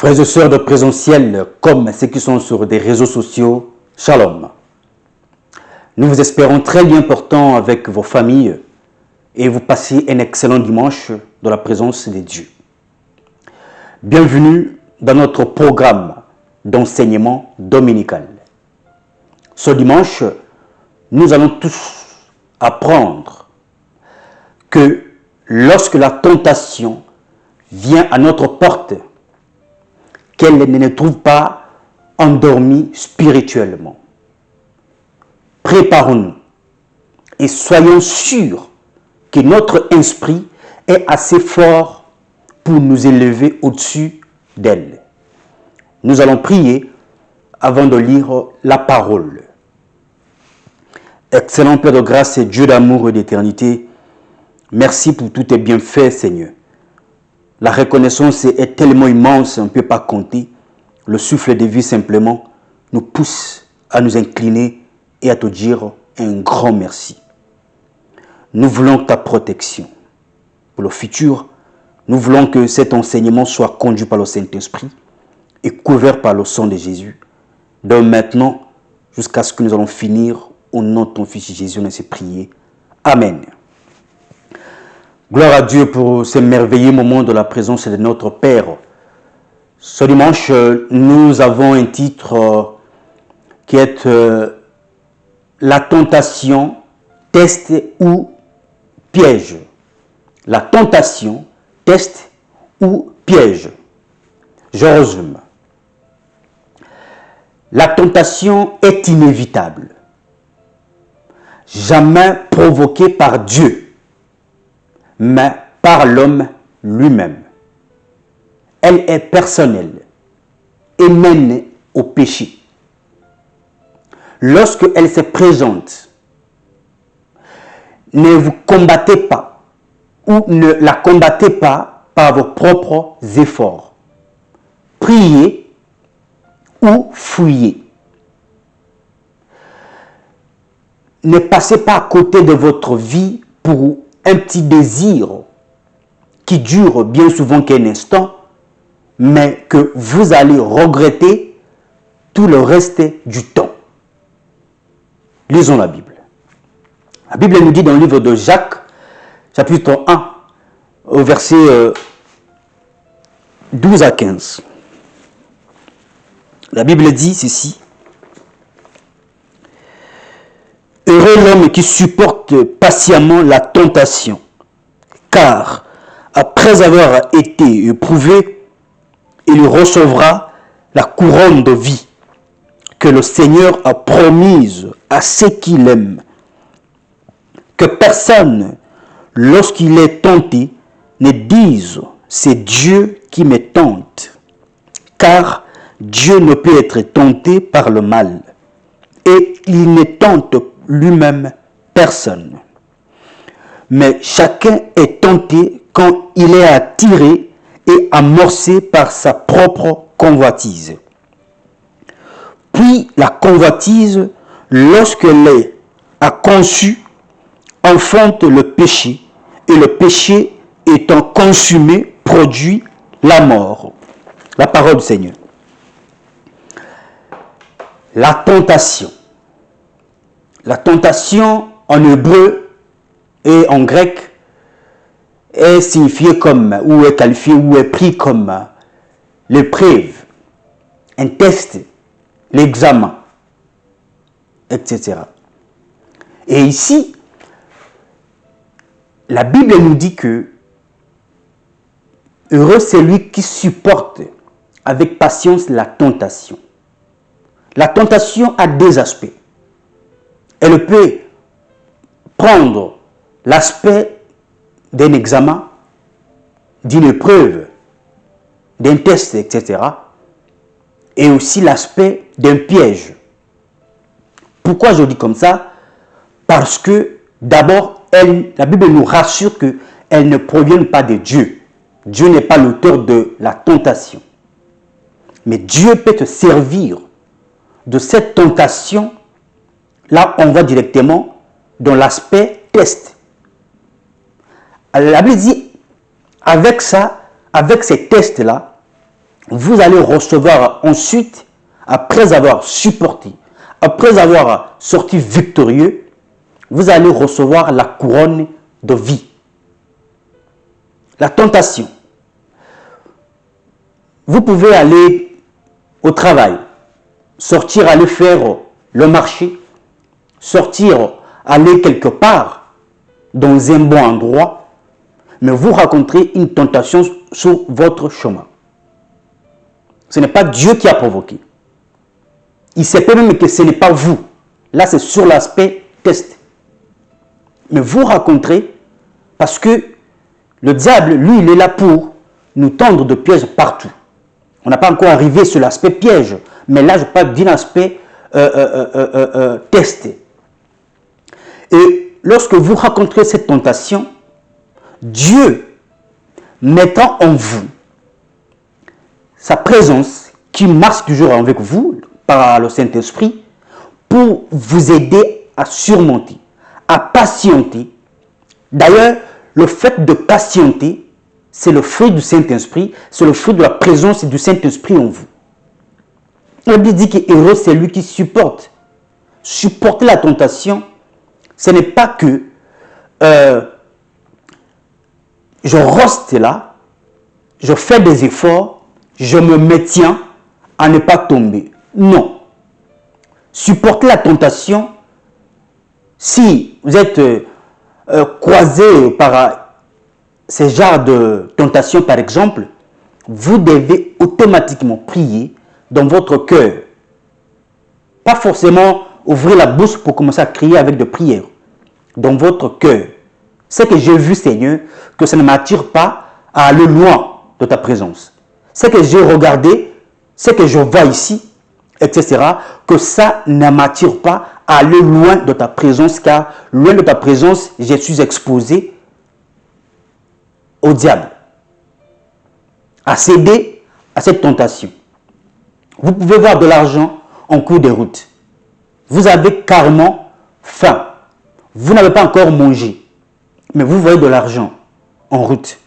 Frères et sœurs de présentiel, comme ceux qui sont sur des réseaux sociaux, Shalom. Nous vous espérons très bien portant avec vos familles et vous passez un excellent dimanche dans la présence de Dieu. Bienvenue dans notre programme d'enseignement dominical. Ce dimanche, nous allons tous apprendre que lorsque la tentation vient à notre porte, qu'elle ne nous trouve pas endormis spirituellement. Préparons-nous et soyons sûrs que notre esprit est assez fort pour nous élever au-dessus d'elle. Nous allons prier avant de lire la parole. Excellent Père de grâce et Dieu d'amour et d'éternité, merci pour tous tes bienfaits, Seigneur. La reconnaissance est tellement immense, on ne peut pas compter. Le souffle de vie simplement nous pousse à nous incliner et à te dire un grand merci. Nous voulons ta protection. Pour le futur, nous voulons que cet enseignement soit conduit par le Saint-Esprit et couvert par le sang de Jésus. De maintenant jusqu'à ce que nous allons finir au nom de ton Fils Jésus, on a prié. Amen. Gloire à Dieu pour ce merveilleux moment de la présence de notre Père. Ce dimanche, nous avons un titre qui est la tentation, test ou piège. La tentation, test ou piège. Je résume. La tentation est inévitable, jamais provoquée par Dieu, mais par l'homme lui-même. Elle est personnelle et mène au péché. Lorsque elle se présente, ne vous combattez pas ou ne la combattez pas par vos propres efforts. Priez ou fuyez. Ne passez pas à côté de votre vie pour un petit désir qui dure bien souvent qu'un instant, mais que vous allez regretter tout le reste du temps. Lisons la Bible. La Bible nous dit dans le livre de Jacques, chapitre 1, au verset 12 à 15. La Bible dit ceci. Heureux l'homme qui supporte patiemment la tentation, car après avoir été éprouvé, il recevra la couronne de vie que le Seigneur a promise à ceux qui l'aiment. Que personne, lorsqu'il est tenté, ne dise « c'est Dieu qui me tente », car Dieu ne peut être tenté par le mal, et il ne tente lui-même personne. Mais chacun est tenté quand il est attiré et amorcé par sa propre convoitise. Puis la convoitise, lorsqu'elle a conçu, enfante le péché, et le péché étant consumé, produit la mort. La parole du Seigneur. La tentation. La tentation en hébreu et en grec est signifiée comme, ou est qualifiée, ou est pris comme l'épreuve, un test, l'examen, etc. Et ici, la Bible nous dit que heureux c'est lui qui supporte avec patience la tentation. La tentation a deux aspects. Elle peut prendre l'aspect d'un examen, d'une épreuve, d'un test, etc. Et aussi l'aspect d'un piège. Pourquoi je dis comme ça? Parce que d'abord, la Bible nous rassure qu'elle ne provient pas de Dieu. Dieu n'est pas l'auteur de la tentation. Mais Dieu peut te servir de cette tentation. Là, on va directement dans l'aspect test. La Bible dit, avec ça, avec ces tests-là, vous allez recevoir ensuite, après avoir supporté, après avoir sorti victorieux, vous allez recevoir la couronne de vie. La tentation. Vous pouvez aller au travail, sortir, aller faire le marché, sortir, aller quelque part dans un bon endroit, mais vous rencontrez une tentation sur votre chemin. Ce n'est pas Dieu qui a provoqué. Il sait peut même que ce n'est pas vous. Là, c'est sur l'aspect test. Mais vous rencontrez parce que le diable, lui, il est là pour nous tendre de pièges partout. On n'a pas encore arrivé sur l'aspect piège, mais là, je parle d'un aspect test. Et lorsque vous rencontrez cette tentation, Dieu mettant en vous sa présence qui marche toujours avec vous par le Saint-Esprit pour vous aider à surmonter, à patienter. D'ailleurs, le fait de patienter, c'est le fruit du Saint-Esprit, c'est le fruit de la présence du Saint-Esprit en vous. La Bible dit que heureux, c'est lui qui supporte. Supporter la tentation, ce n'est pas que je reste là, je fais des efforts, je me maintiens à ne pas tomber. Non. Supporter la tentation, si vous êtes croisé par ces genres de tentation, par exemple, vous devez automatiquement prier dans votre cœur. Pas forcément ouvrir la bouche pour commencer à crier avec de prières. Dans votre cœur. C'est que j'ai vu, Seigneur, que ça ne m'attire pas à aller loin de ta présence. C'est que j'ai regardé, c'est que je vois ici, etc., que ça ne m'attire pas à aller loin de ta présence, car loin de ta présence, je suis exposé au diable, à céder à cette tentation. Vous pouvez voir de l'argent en cours de route. Vous avez carrément faim. Vous n'avez pas encore mangé, mais vous voyez de l'argent en route.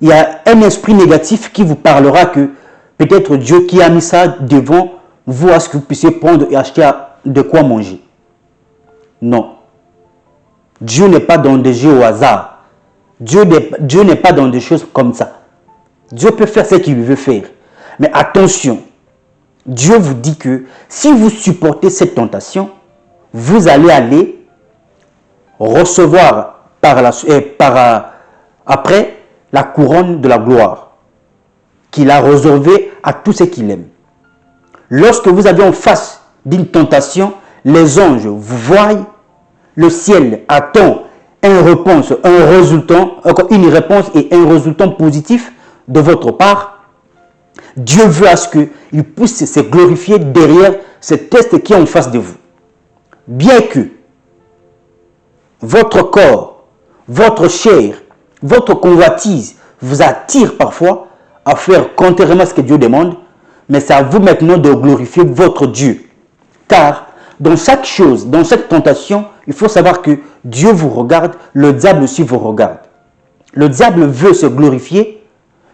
Il y a un esprit négatif qui vous parlera que peut-être Dieu qui a mis ça devant vous à ce que vous puissiez prendre et acheter de quoi manger. Non. Dieu n'est pas dans des jeux au hasard. Dieu n'est pas dans des choses comme ça. Dieu peut faire ce qu'il veut faire. Mais attention, Dieu vous dit que si vous supportez cette tentation, vous allez recevoir après la couronne de la gloire qu'il a réservée à tous ceux qu'il aime. Lorsque vous avez en face d'une tentation, les anges vous voient, le ciel attend une réponse et un résultat positif de votre part. Dieu veut à ce qu'il puisse se glorifier derrière ce test qui est en face de vous. Bien que votre corps, votre chair, votre convoitise vous attire parfois à faire contrairement à ce que Dieu demande, mais c'est à vous maintenant de glorifier votre Dieu. Car dans chaque chose, dans cette tentation, il faut savoir que Dieu vous regarde, le diable aussi vous regarde. Le diable veut se glorifier,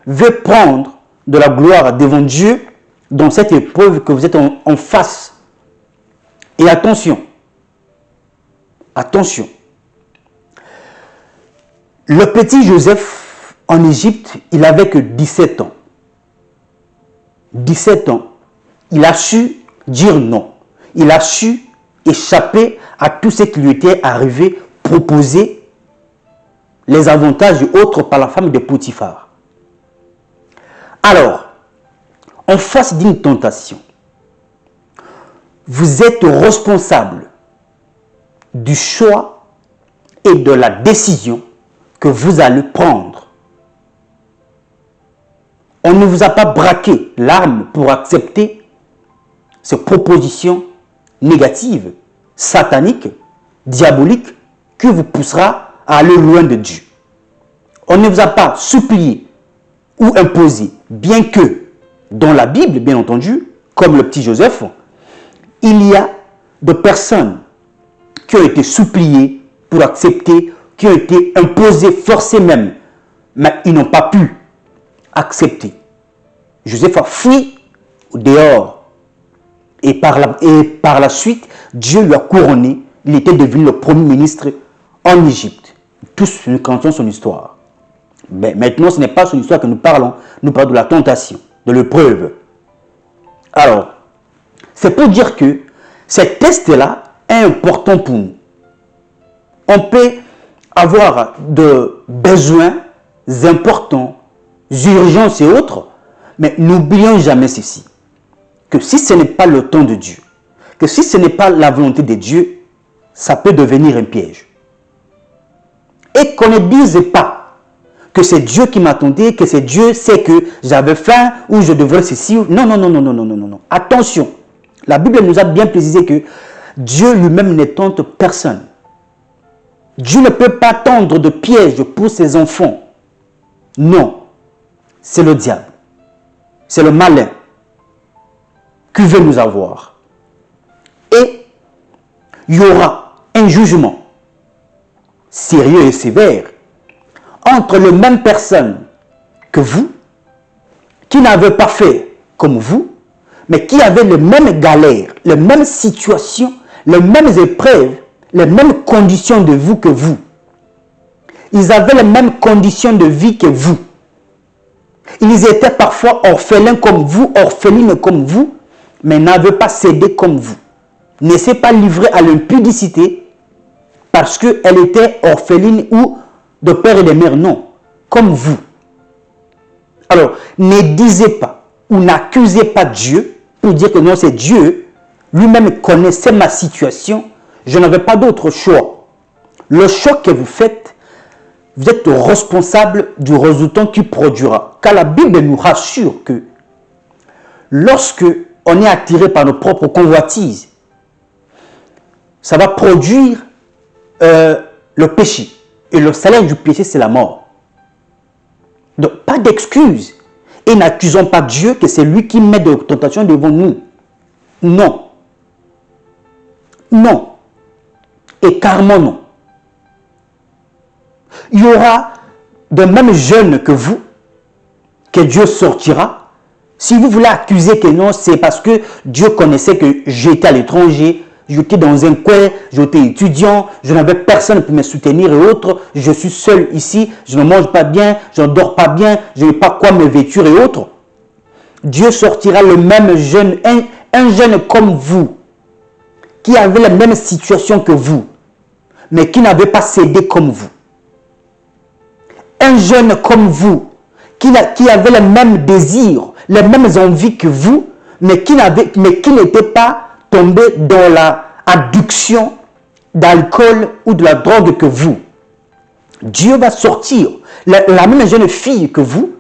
veut prendre de la gloire devant Dieu dans cette épreuve que vous êtes en face. Et attention, attention. Le petit Joseph en Égypte, il avait que 17 ans. 17 ans. Il a su dire non. Il a su échapper à tout ce qui lui était arrivé, proposer les avantages et autres par la femme de Potiphar. Alors, en face d'une tentation, vous êtes responsable du choix et de la décision que vous allez prendre. On ne vous a pas braqué l'arme pour accepter ces propositions négatives, sataniques, diaboliques, qui vous poussera à aller loin de Dieu. On ne vous a pas supplié ou imposé, bien que dans la Bible, bien entendu, comme le petit Joseph, il y a de personnes qui ont été suppliées pour accepter, qui ont été imposées, forcées même, mais ils n'ont pas pu accepter. Joseph a fui dehors. Et par la suite, Dieu lui a couronné. Il était devenu le premier ministre en Égypte. Tous nous connaissons son histoire. Mais maintenant, ce n'est pas son histoire que nous parlons. Nous parlons de la tentation, de l'épreuve. Alors, c'est pour dire que ce test-là est important pour nous. On peut avoir de besoins importants, urgences et autres, mais n'oublions jamais ceci, que si ce n'est pas le temps de Dieu, que si ce n'est pas la volonté de Dieu, ça peut devenir un piège. Et qu'on ne dise pas que c'est Dieu qui m'attendait, que c'est Dieu sait que j'avais faim ou je devrais ceci. Non, non, non, non, non, non, non, non. Attention, la Bible nous a bien précisé que Dieu lui-même ne tente personne. Dieu ne peut pas tendre de piège pour ses enfants. Non, c'est le diable. C'est le malin qui veut nous avoir. Et il y aura un jugement sérieux et sévère entre les mêmes personnes que vous, qui n'avaient pas fait comme vous, mais qui avaient les mêmes galères, les mêmes situations, les mêmes épreuves, les mêmes conditions de vie que vous. Ils avaient les mêmes conditions de vie que vous. Ils étaient parfois orphelins comme vous, orphelines comme vous, mais n'avaient pas cédé comme vous. Ne s'est pas livré à l'impudicité parce qu'elle était orpheline ou de père et de mère, non, comme vous. Alors, ne disez pas ou n'accusez pas Dieu pour dire que non, c'est Dieu. Lui-même connaissait ma situation. Je n'avais pas d'autre choix. Le choix que vous faites, vous êtes responsable du résultat qu'il produira. Car la Bible nous rassure que lorsque on est attiré par nos propres convoitises, ça va produire le péché. Et le salaire du péché, c'est la mort. Donc, pas d'excuses. Et n'accusons pas Dieu que c'est lui qui met des tentations devant nous. Non. Non. Et carrément non. Il y aura de même jeunes que vous, que Dieu sortira. Si vous voulez accuser que non, c'est parce que Dieu connaissait que j'étais à l'étranger, j'étais dans un coin, j'étais étudiant, je n'avais personne pour me soutenir et autres, je suis seul ici, je ne mange pas bien, je ne dors pas bien, je n'ai pas quoi me vêtir et autres. Dieu sortira le même jeune, un jeune comme vous, qui avait la même situation que vous, mais qui n'avait pas cédé comme vous. Un jeune comme vous, qui avait les mêmes désirs, les mêmes envies que vous, mais qui n'était pas tombé dans la addiction d'alcool ou de la drogue que vous. Dieu va sortir la même jeune fille que vous,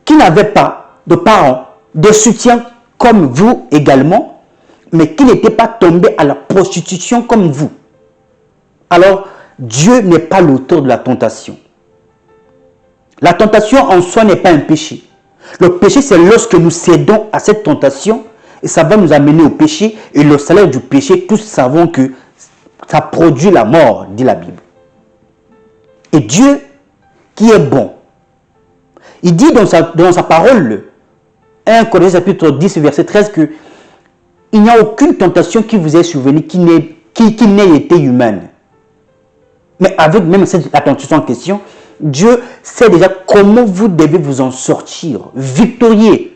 qui n'avait pas de parents, de soutien comme vous également, mais qui n'était pas tombé à la prostitution comme vous. Alors, Dieu n'est pas l'auteur de la tentation. La tentation en soi n'est pas un péché. Le péché, c'est lorsque nous cédons à cette tentation et ça va nous amener au péché. Et le salaire du péché, tous savons que ça produit la mort, dit la Bible. Et Dieu, qui est bon, il dit dans sa parole, 1 Corinthiens chapitre 10, verset 13, que il n'y a aucune tentation qui vous est survenue qui n'ait été humaine. Mais avec même la tentation en question, Dieu sait déjà comment vous devez vous en sortir, victorieux.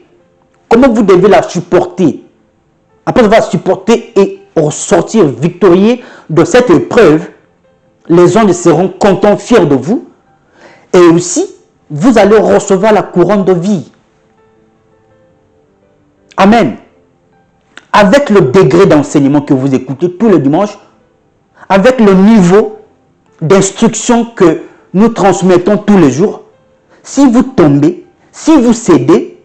Comment vous devez la supporter. Après avoir supporté et ressortir victorieux de cette épreuve, les gens seront contents, fiers de vous. Et aussi, vous allez recevoir la couronne de vie. Amen. Avec le degré d'enseignement que vous écoutez tous les dimanches, avec le niveau d'instruction que nous transmettons tous les jours, si vous tombez, si vous cédez,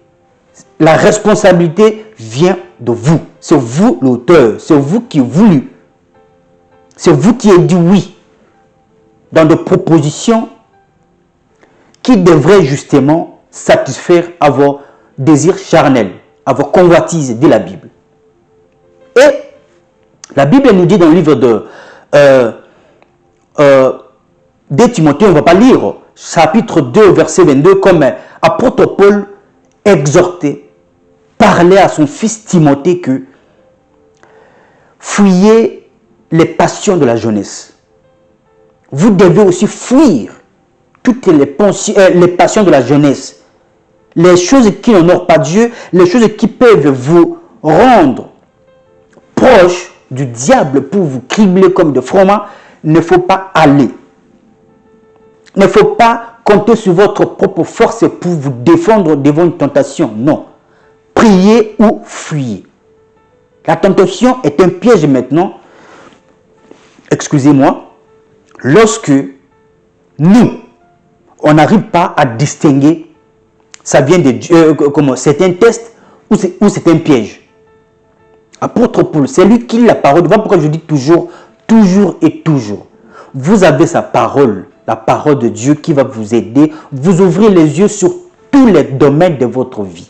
la responsabilité vient de vous. C'est vous l'auteur, c'est vous qui voulu. C'est vous qui avez dit oui dans des propositions qui devraient justement satisfaire à vos désirs charnels, à vos convoitises, dit la Bible. Et la Bible nous dit dans le livre de 2 Timothée, on ne va pas lire, chapitre 2, verset 22, comme apôtre Paul exhortait parlait à son fils Timothée que fuyez les passions de la jeunesse. Vous devez aussi fuir toutes les passions de la jeunesse. Les choses qui n'honorent pas Dieu, les choses qui peuvent vous rendre proche du diable pour vous cribler comme de froment, il ne faut pas aller. Il ne faut pas compter sur votre propre force pour vous défendre devant une tentation. Non. Priez ou fuyez. La tentation est un piège maintenant. Excusez-moi. Lorsque nous, on n'arrive pas à distinguer, ça vient de Dieu, c'est un test ou c'est un piège. Apôtre Paul, c'est lui qui lit la parole. Voilà pourquoi je dis toujours, toujours et toujours. Vous avez sa parole, la parole de Dieu qui va vous aider, vous ouvrir les yeux sur tous les domaines de votre vie.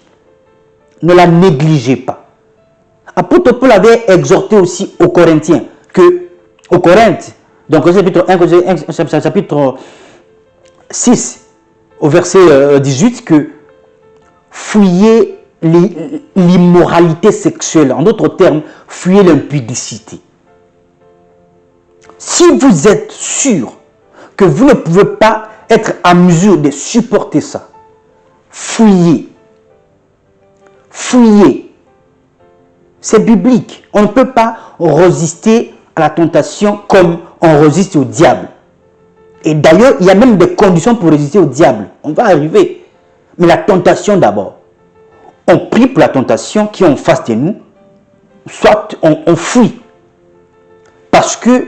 Ne la négligez pas. Apôtre Paul avait exhorté aussi aux Corinthiens que, aux Corinthes, donc au chapitre 6, au verset 18, que fuyez l'immoralité sexuelle. En d'autres termes, fuyez l'impudicité. Si vous êtes sûr que vous ne pouvez pas être à mesure de supporter ça, fuyez. Fuyez. C'est biblique. On ne peut pas résister à la tentation comme on résiste au diable. Et d'ailleurs, il y a même des conditions pour résister au diable. On va arriver. Mais la tentation d'abord. On prie pour la tentation qui est en face de nous, soit on fuit. Parce que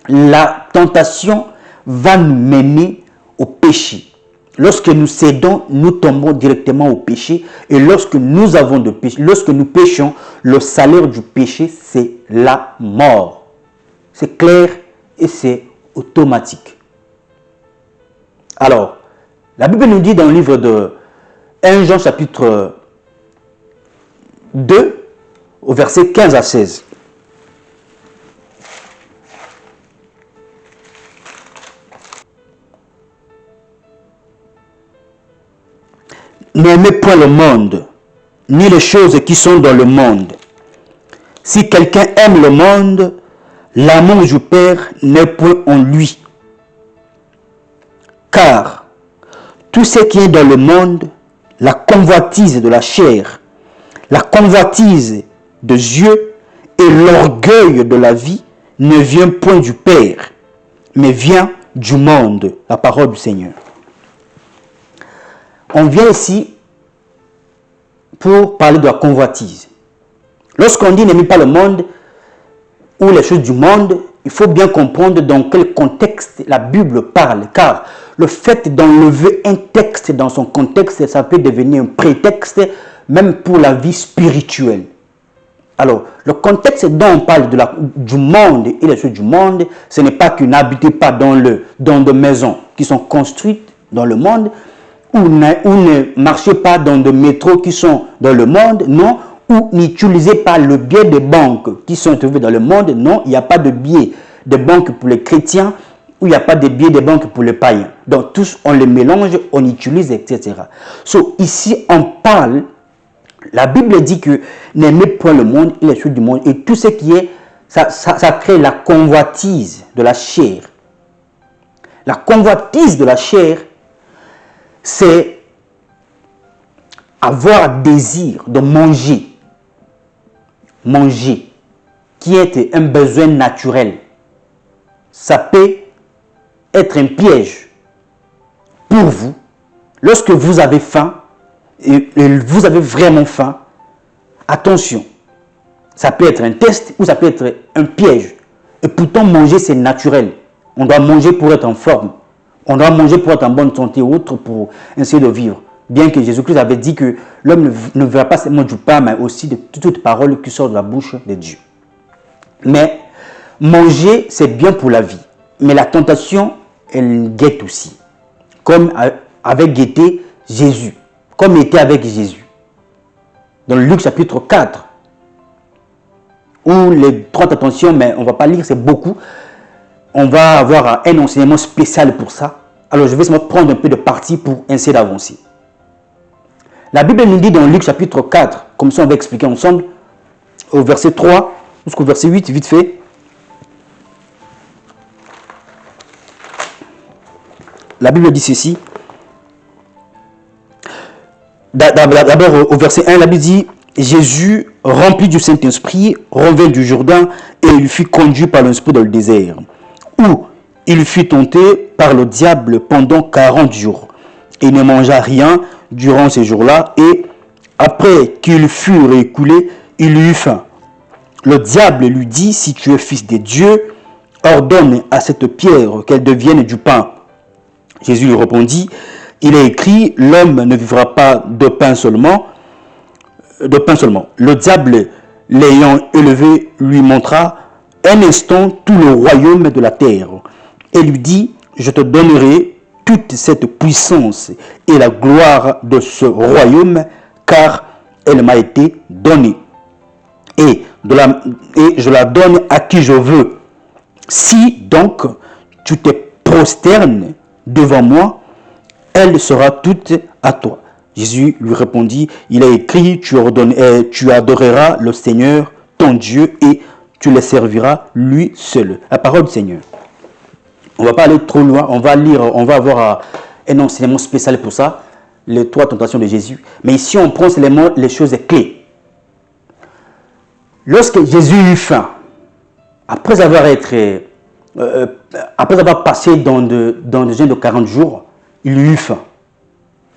la tentation va nous mener au péché. Lorsque nous cédons, nous tombons directement au péché. Et lorsque nous avons de péché, lorsque nous péchons, le salaire du péché, c'est la mort. C'est clair et c'est automatique. Alors, la Bible nous dit dans le livre de 1 Jean chapitre 2, au verset 15 à 16. N'aimez point le monde, ni les choses qui sont dans le monde. Si quelqu'un aime le monde, l'amour du Père n'est point en lui. Car tout ce qui est dans le monde, la convoitise de la chair, la convoitise de yeux et l'orgueil de la vie ne vient point du Père, mais vient du monde. La parole du Seigneur. On vient ici pour parler de la convoitise. Lorsqu'on dit n'aimez pas le monde ou les choses du monde, il faut bien comprendre dans quel contexte la Bible parle. Car le fait d'enlever un texte dans son contexte, ça peut devenir un prétexte même pour la vie spirituelle. Alors, le contexte dont on parle du monde et les choses du monde, ce n'est pas que n'habitez pas dans des maisons qui sont construites dans le monde, ou ne marchez pas dans des métros qui sont dans le monde, non, ou n'utilisez pas le billet de banque qui sont trouvés dans le monde, non, il n'y a pas de billet de banque pour les chrétiens, ou il n'y a pas de billet de banque pour les païens. Donc tous, on les mélange, on utilise, etc. So, ici, on parle, la Bible dit que n'aimez point le monde et les choses du monde, et tout ce qui est, ça crée la convoitise de la chair. La convoitise de la chair, c'est avoir désir de manger. Manger, qui est un besoin naturel. Ça peut être un piège pour vous. Lorsque vous avez faim, et vous avez vraiment faim, attention. Ça peut être un test ou ça peut être un piège. Et pourtant, manger, c'est naturel. On doit manger pour être en forme. On doit manger pour être en bonne santé ou autre pour essayer de vivre. Bien que Jésus-Christ avait dit que l'homme ne verra pas seulement du pain, mais aussi de toute parole qui sort de la bouche de Dieu. Mais manger, c'est bien pour la vie. Mais la tentation, elle guette aussi. Comme avait guetté Jésus. Comme il était avec Jésus. Dans Luc chapitre 4. Où les 30 attentions, mais on ne va pas lire, c'est beaucoup. On va avoir un enseignement spécial pour ça. Alors je vais seulement prendre un peu de parti pour essayer d'avancer. La Bible nous dit dans Luc chapitre 4 Comme ça, on va expliquer ensemble au verset 3 jusqu'au verset 8, vite fait. La Bible dit ceci. D'abord, au verset 1, la Bible dit « Jésus, rempli du Saint-Esprit, revint du Jourdain et il fut conduit par l'Esprit dans le désert, où il fut tenté par le diable pendant 40 jours. Il ne mangea rien durant ces jours-là et après qu'il fut récoulé, il eut faim. Le diable lui dit « Si tu es fils de Dieu, ordonne à cette pierre qu'elle devienne du pain. » Jésus lui répondit « Il est écrit, l'homme ne vivra pas de pain seulement. Le diable, l'ayant élevé, lui montra un instant tout le royaume de la terre et lui dit, je te donnerai toute cette puissance et la gloire de ce royaume, car elle m'a été donnée. Et je la donne à qui je veux. Si donc tu te prosternes devant moi, elle sera toute à toi. » Jésus lui répondit, il est écrit, tu adoreras le Seigneur, ton Dieu, et tu le serviras lui seul. La parole du Seigneur. On ne va pas aller trop loin, on va avoir un enseignement spécial pour ça, les 3 tentations de Jésus. Mais ici, on prend seulement les choses clés. Lorsque Jésus eut faim, après avoir passé dans des jeûnes de 40 jours, il eut faim.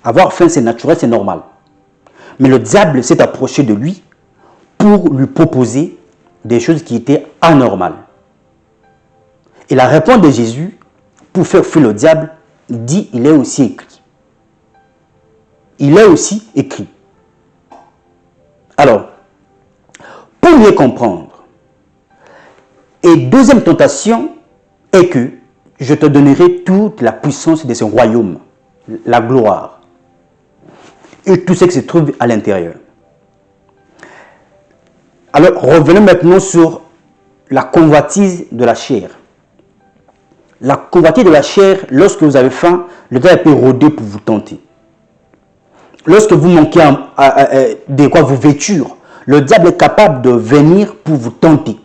Avoir faim, c'est naturel, c'est normal. Mais le diable s'est approché de lui pour lui proposer des choses qui étaient anormales. Et la réponse de Jésus, pour faire fuir le diable, dit, il est aussi écrit. Il est aussi écrit. Alors, pour mieux comprendre, et deuxième tentation est que je te donnerai toute la puissance de ce royaume, la gloire, et tout ce qui se trouve à l'intérieur. Alors, revenons maintenant sur la convoitise de la chair. La convoitise de la chair, lorsque vous avez faim, le diable peut rôder pour vous tenter. Lorsque vous manquez de quoi vous vêtir, le diable est capable de venir pour vous tenter.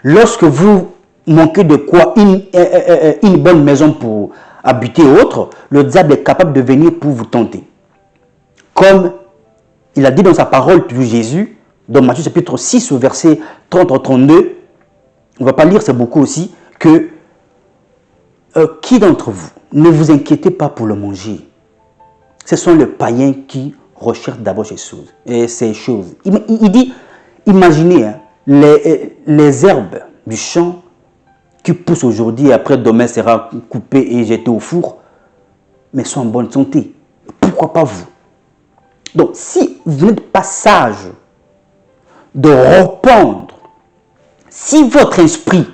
Lorsque vous manquez de quoi, une bonne maison pour habiter ou autre, le diable est capable de venir pour vous tenter. Comme il a dit dans sa parole, toujours Jésus, dans Matthieu chapitre 6, au verset 30-32, on ne va pas lire, c'est beaucoup aussi, que qui d'entre vous, ne vous inquiétez pas pour le manger. Ce sont les païens qui recherchent d'abord ces choses. Il dit, imaginez les herbes du champ qui poussent aujourd'hui, après demain sera coupé et jeté au four, mais sont en bonne santé. Pourquoi pas vous? Donc, si vous n'êtes pas sage de répondre, si votre esprit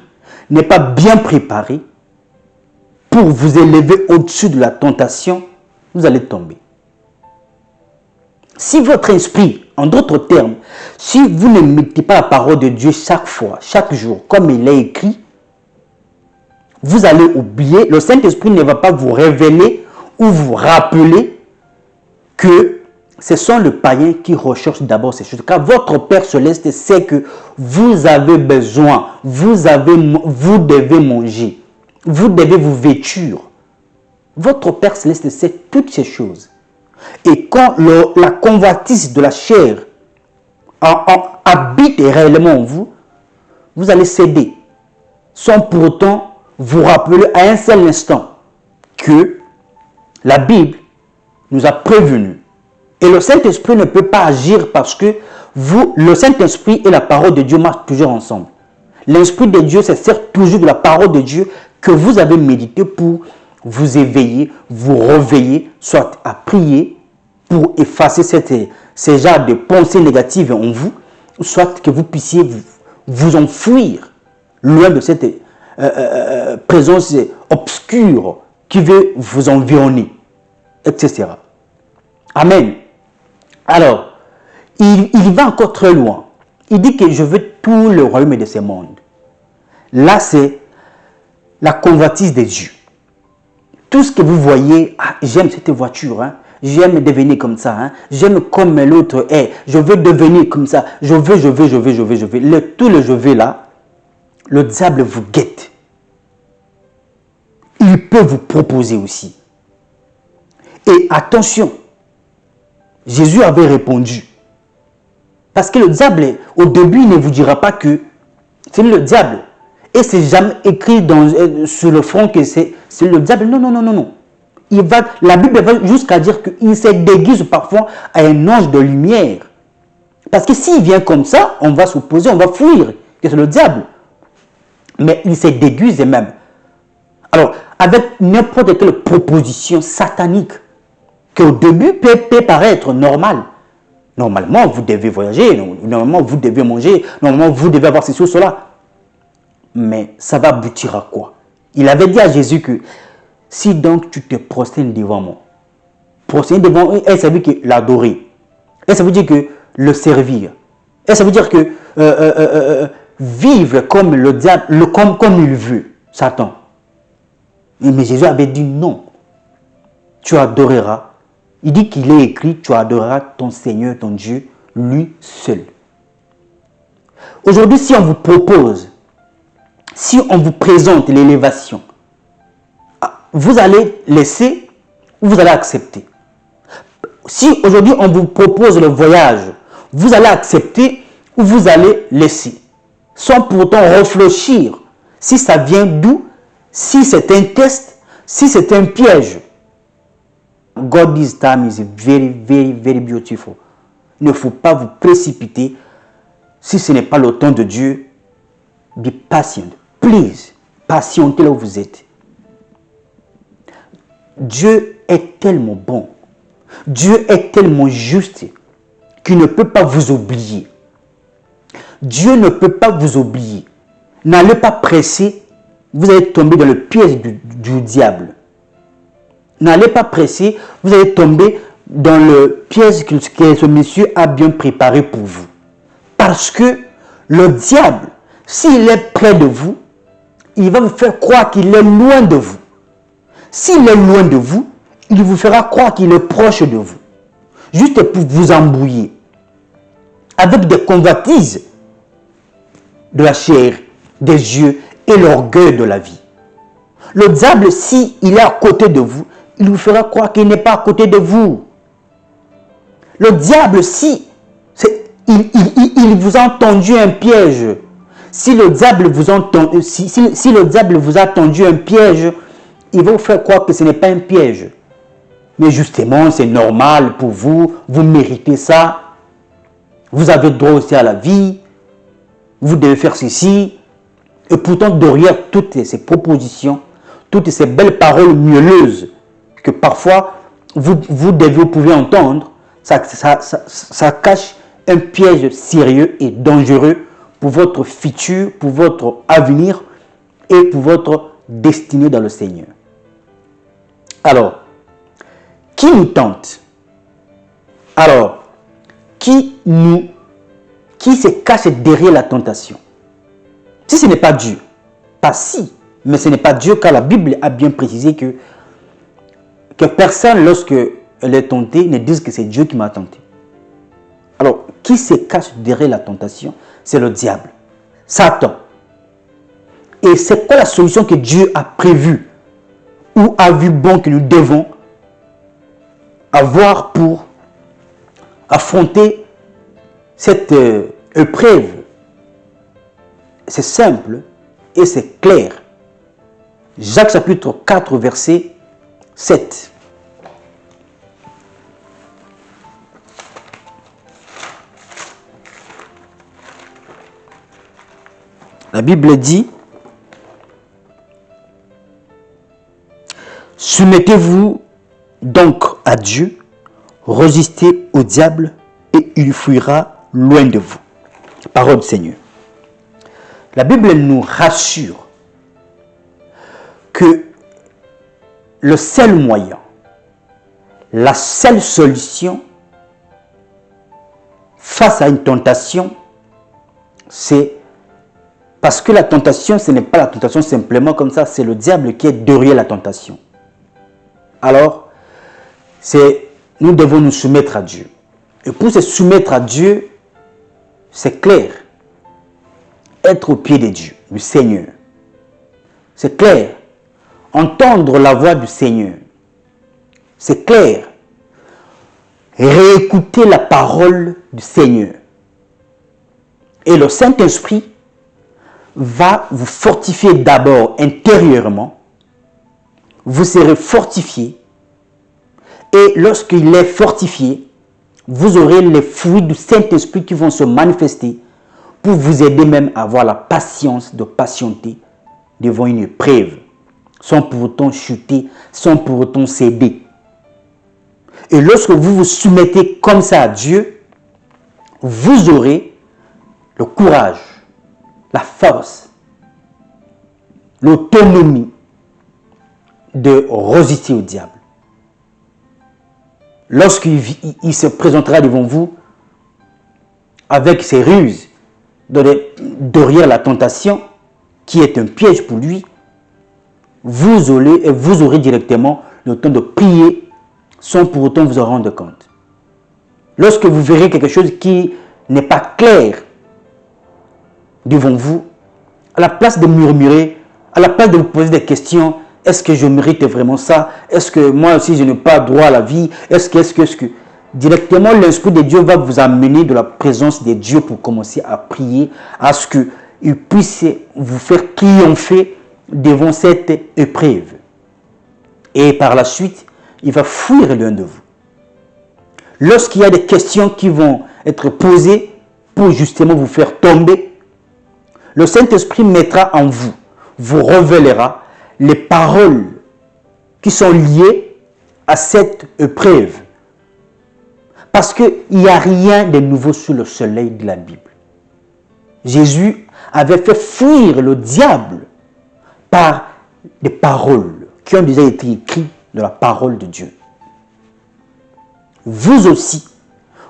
n'est pas bien préparé pour vous élever au-dessus de la tentation, vous allez tomber. Si votre esprit, en d'autres termes, si vous ne mettez pas la parole de Dieu chaque fois, chaque jour, comme il est écrit, vous allez oublier, le Saint-Esprit ne va pas vous révéler ou vous rappeler que ce sont les païens qui recherchent d'abord ces choses. Car votre Père Céleste sait que vous avez besoin, vous devez manger, vous devez vous vêtir. Votre Père Céleste sait toutes ces choses. Et quand la convoitise de la chair habite réellement en vous, vous allez céder, sans pour autant vous rappeler à un seul instant que la Bible nous a prévenus. Et le Saint-Esprit ne peut pas agir parce que le Saint-Esprit et la parole de Dieu marchent toujours ensemble. L'Esprit de Dieu se sert toujours de la parole de Dieu que vous avez médité pour vous éveiller, vous réveiller, soit à prier pour effacer ces genres de pensées négatives en vous, soit que vous puissiez vous enfuir loin de cette présence obscure qui veut vous environner, etc. Amen. Alors, il va encore très loin. Il dit que je veux tout le royaume de ce monde. Là, c'est la convoitise des yeux. Tout ce que vous voyez, j'aime cette voiture, hein, j'aime devenir comme ça. Hein. J'aime comme l'autre est. Je veux devenir comme ça. Je veux. Tout le je veux là, le diable vous guette. Il peut vous proposer aussi. Et attention, Jésus avait répondu. Parce que le diable, au début, il ne vous dira pas que c'est le diable. Et c'est jamais écrit sur le front que c'est le diable. Non. La Bible va jusqu'à dire qu'il se déguise parfois à un ange de lumière. Parce que s'il vient comme ça, on va s'opposer, on va fuir, que c'est le diable. Mais il se déguise même. Alors, avec n'importe quelle proposition satanique, qui au début peut paraître normale. Normalement, vous devez voyager, normalement, vous devez manger, normalement, vous devez avoir ceci ou cela. Mais ça va aboutir à quoi? Il avait dit à Jésus que si donc tu te prosternes devant moi, prosterner devant lui, ça veut dire l'adorer. Et ça veut dire que le servir. Et ça veut dire que vivre comme le diable, comme il veut, Satan. Mais Jésus avait dit non. Tu adoreras. Il dit qu'il est écrit, tu adoreras ton Seigneur, ton Dieu, lui seul. Aujourd'hui, si on vous propose, si on vous présente l'élévation, vous allez laisser ou vous allez accepter. Si aujourd'hui on vous propose le voyage, vous allez accepter ou vous allez laisser. Sans pourtant réfléchir si ça vient d'où, si c'est un test, si c'est un piège. God's time is very beautiful. Il ne faut pas vous précipiter si ce n'est pas le temps de Dieu. Be patient. Please, patientez là où vous êtes. Dieu est tellement bon. Dieu est tellement juste qu'il ne peut pas vous oublier. Dieu ne peut pas vous oublier. N'allez pas presser, vous allez tomber dans le piège du diable. N'allez pas presser, vous allez tomber dans le piège que ce monsieur a bien préparé pour vous. Parce que le diable, s'il est près de vous, il va vous faire croire qu'il est loin de vous. S'il est loin de vous, il vous fera croire qu'il est proche de vous. Juste pour vous embrouiller. Avec des convoitises de la chair, des yeux et l'orgueil de la vie. Le diable, s'il est à côté de vous, il vous fera croire qu'il n'est pas à côté de vous. Le diable, si il vous a tendu un piège, si le diable vous a tendu un piège, il va vous faire croire que ce n'est pas un piège. Mais justement, c'est normal pour vous, vous méritez ça. Vous avez droit aussi à la vie. Vous devez faire ceci. Et pourtant, derrière toutes ces propositions, toutes ces belles paroles mielleuses que parfois vous pouvez entendre, ça cache un piège sérieux et dangereux pour votre futur, pour votre avenir et pour votre destinée dans le Seigneur. Alors, qui nous tente? Alors, qui se cache derrière la tentation? Si ce n'est pas Dieu, pas si, mais ce n'est pas Dieu, car la Bible a bien précisé que personne, lorsque elle est tentée, ne dise que c'est Dieu qui m'a tenté. Alors, qui se cache derrière la tentation? C'est le diable, Satan. Et c'est quoi la solution que Dieu a prévue ou a vu bon que nous devons avoir pour affronter cette épreuve? C'est simple et c'est clair. Jacques chapitre 4, verset 7. La Bible dit: soumettez-vous donc à Dieu, résistez au diable et il fuira loin de vous. Parole du Seigneur. La Bible nous rassure que le seul moyen, la seule solution face à une tentation, c'est parce que la tentation, ce n'est pas la tentation simplement comme ça, c'est le diable qui est derrière la tentation. Alors, c'est nous devons nous soumettre à Dieu. Et pour se soumettre à Dieu, c'est clair. Être au pied de Dieu, du Seigneur. C'est clair. Entendre la voix du Seigneur. C'est clair. Réécouter la parole du Seigneur. Et le Saint-Esprit va vous fortifier d'abord intérieurement. Vous serez fortifié. Et lorsqu'il est fortifié, vous aurez les fruits du Saint-Esprit qui vont se manifester pour vous aider même à avoir la patience de patienter devant une épreuve, sans pour autant chuter, sans pour autant céder. Et lorsque vous vous soumettez comme ça à Dieu, vous aurez le courage, la force, l'autonomie de résister au diable. Lorsqu'il se présentera devant vous avec ses ruses, derrière la tentation, qui est un piège pour lui, vous aurez directement le temps de prier sans pour autant vous en rendre compte. Lorsque vous verrez quelque chose qui n'est pas clair devant vous, à la place de murmurer, à la place de vous poser des questions, est-ce que je mérite vraiment ça? Est-ce que moi aussi je n'ai pas droit à la vie? Est-ce que... Directement, l'Esprit de Dieu va vous amener de la présence de Dieu pour commencer à prier, à ce qu'il puisse vous faire triompher devant cette épreuve. Et par la suite, il va fuir l'un de vous. Lorsqu'il y a des questions qui vont être posées pour justement vous faire tomber, le Saint-Esprit mettra en vous, vous révélera les paroles qui sont liées à cette épreuve. Parce qu'il n'y a rien de nouveau sous le soleil de la Bible. Jésus avait fait fuir le diable par des paroles qui ont déjà été écrites dans la parole de Dieu. Vous aussi,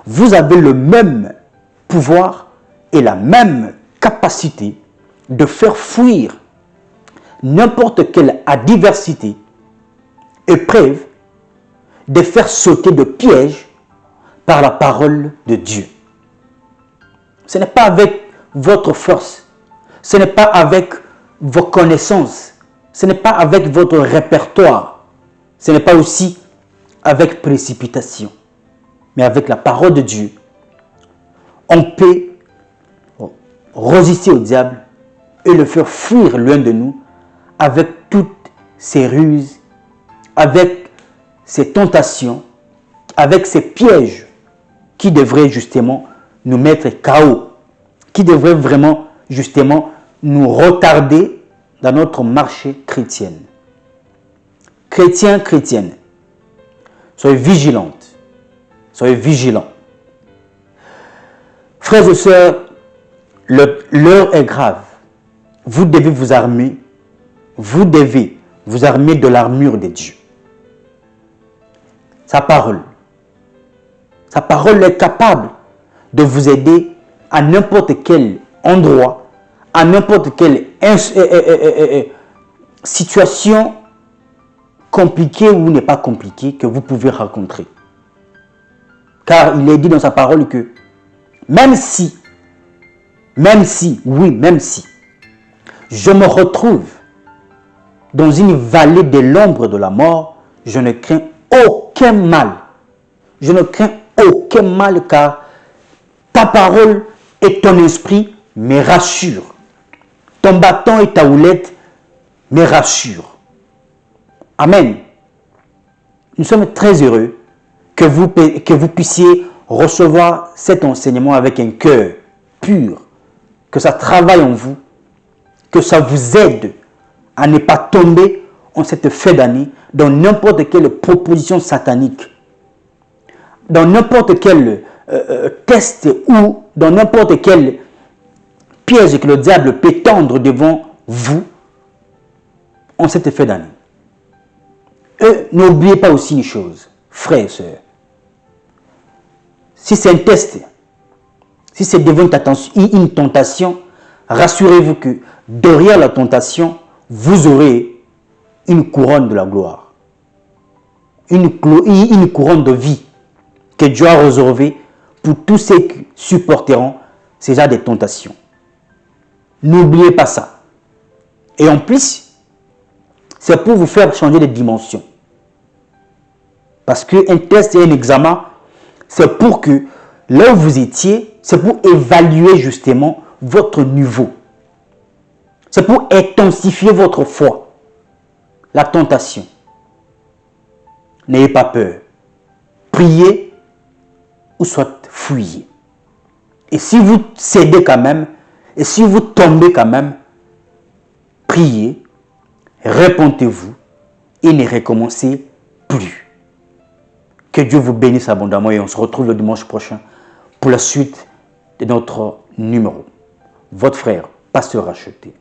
vous avez le même pouvoir et la même capacité de faire fuir n'importe quelle adversité, épreuve, de faire sauter de pièges par la parole de Dieu. Ce n'est pas avec votre force, ce n'est pas avec vos connaissances, ce n'est pas avec votre répertoire, ce n'est pas aussi avec précipitation, mais avec la parole de Dieu. On peut résister au diable et le faire fuir loin de nous avec toutes ses ruses, avec ses tentations, avec ses pièges qui devraient justement nous mettre KO, qui devraient vraiment justement nous retarder dans notre marché chrétienne. Chrétiens, chrétiennes, soyez vigilantes, soyez vigilants. Frères et sœurs, l'heure est grave. Vous devez vous armer. Vous devez vous armer de l'armure de Dieu. Sa parole est capable de vous aider à n'importe quel endroit, à n'importe quelle situation compliquée ou n'est pas compliquée que vous pouvez rencontrer. Car il est dit dans sa parole que même si, je me retrouve dans une vallée de l'ombre de la mort, je ne crains aucun mal. Je ne crains aucun mal car ta parole et ton esprit me rassurent. Ton bâton et ta houlette me rassurent. Amen. Nous sommes très heureux que vous puissiez recevoir cet enseignement avec un cœur pur, que ça travaille en vous, que ça vous aide à ne pas tomber en cette fin d'année dans n'importe quelle proposition satanique, dans n'importe quel test ou dans n'importe quel piège que le diable peut tendre devant vous en cette fin d'année. Et n'oubliez pas aussi une chose, frères et sœurs. Si c'est un test, si c'est devant une tentation, rassurez-vous que derrière la tentation, vous aurez une couronne de la gloire. Une couronne de vie. que Dieu a réservé pour tous ceux qui supporteront ces genres de tentations. N'oubliez pas ça. Et en plus, c'est pour vous faire changer de dimension. Parce qu'un test et un examen, c'est pour que là où vous étiez, c'est pour évaluer justement votre niveau. C'est pour intensifier votre foi. La tentation. N'ayez pas peur. Priez ou soit fuyez. Et si vous cédez quand même, et si vous tombez quand même, priez, répentez-vous et ne recommencez plus. Que Dieu vous bénisse abondamment et on se retrouve le dimanche prochain pour la suite de notre numéro. Votre frère, pasteur Racheté.